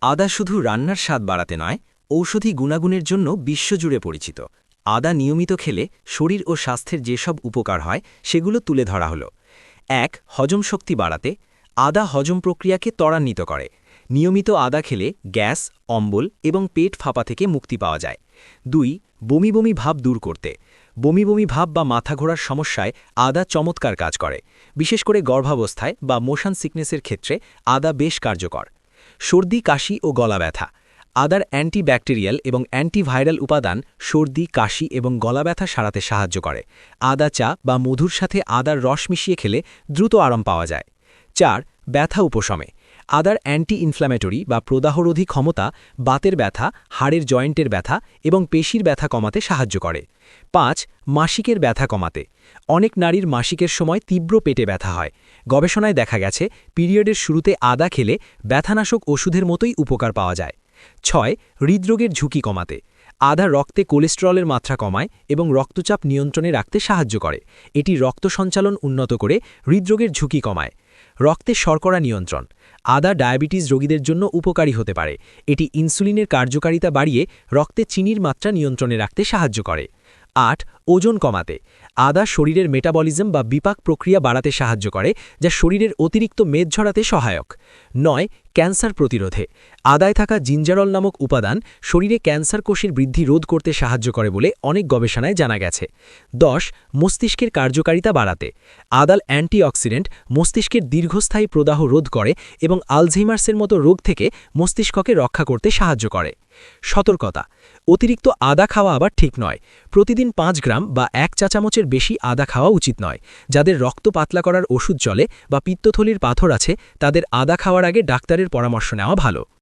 আদা শুধু রান্নার স্বাদ বাড়াতে নয়, ঔষধি গুণাগুণের জন্য বিশ্বজুড়ে পরিচিত। আদা নিয়মিত খেলে শরীর ও স্বাস্থ্যের যেসব উপকার হয় সেগুলো তুলে ধরা হলো। ১. হজম শক্তি বাড়াতে। আদা হজম প্রক্রিয়াকে ত্বরান্বিত করে। নিয়মিত আদা খেলে গ্যাস, অম্বল এবং পেট ফাঁপা থেকে মুক্তি পাওয়া যায়। ২. বমি বমি ভাব দূর করতে। বমি বমি ভাব বা মাথা ঘোরার সমস্যায় আদা চমৎকার কাজ করে। বিশেষ করে গর্ভাবস্থায় বা মোশন সিকনেসের ক্ষেত্রে আদা বেশ কার্যকর। সর্দি, কাশি ও গলা ব্যথা। আদার অ্যান্টিব্যাকটেরিয়াল এবং অ্যান্টিভাইরাল উপাদান সর্দি, কাশি এবং গলা ব্যথা সারাতে সাহায্য করে। আদা চা বা মধুর সাথে আদার রস মিশিয়ে খেলে দ্রুত আরাম পাওয়া যায়। ৪. ব্যথা উপশমে। আদার অ্যান্টি ইনফ্ল্যামেটরি বা প্রদাহরোধী ক্ষমতা বাতের ব্যথা, হাড়ের জয়েন্টের ব্যথা এবং পেশির ব্যথা কমাতে সাহায্য করে। ৫. মাসিকের ব্যথা কমাতে। অনেক নারীর মাসিকের সময় তীব্র পেটে ব্যথা হয়। গবেষণায় দেখা গেছে পিরিয়ডের শুরুতে আদা খেলে ব্যথানাশক ওষুধের মতোই উপকার পাওয়া যায়। ৬. হৃদরোগের ঝুঁকি কমাতে। আদা রক্তে কোলেস্টেরলের মাত্রা কমায় এবং রক্তচাপ নিয়ন্ত্রণে রাখতে সাহায্য করে। এটি রক্ত সঞ্চালন উন্নত করে হৃদরোগের ঝুঁকি কমায়। রক্তে শর্করা নিয়ন্ত্রণ। আদা ডায়াবেটিস রোগীদের জন্য উপকারী হতে পারে। এটি ইনসুলিনের কার্যকারিতা বাড়িয়ে রক্তে চিনির মাত্রা নিয়ন্ত্রণে রাখতে সাহায্য করে। ৮. ওজন কমাতে। আদা শরীরের মেটাবলিজম বা বিপাক প্রক্রিয়া বাড়াতে সাহায্য করে, যা শরীরের অতিরিক্ত মেদ ঝরাতে সহায়ক। ৯. ক্যান্সার প্রতিরোধে। আদায় থাকা জিঞ্জারল নামক উপাদান শরীরে ক্যান্সার কোষের বৃদ্ধি রোধ করতে সাহায্য করে বলে অনেক গবেষণায় জানা গেছে। ১০. মস্তিষ্কের কার্যকারিতা বাড়াতে। আদাল অ্যান্টিঅক্সিডেন্ট মস্তিষ্কের দীর্ঘস্থায়ী প্রদাহ রোধ করে এবং আলঝেইমার্সের মতো রোগ থেকে মস্তিষ্ককে রক্ষা করতে সাহায্য করে। সতর্কতা: অতিরিক্ত আদা খাওয়া আবার ঠিক নয়। প্রতিদিন ৫ গ্রাম বা ১ চা চামচের বেশি আদা খাওয়া উচিত নয়। যাদের রক্ত পাতলা করার ওষুধ চলে বা পিত্তথলির পাথর আছে, তাদের আদা খাওয়ার আগে ডাক্তারের পরামর্শ নেওয়া ভালো।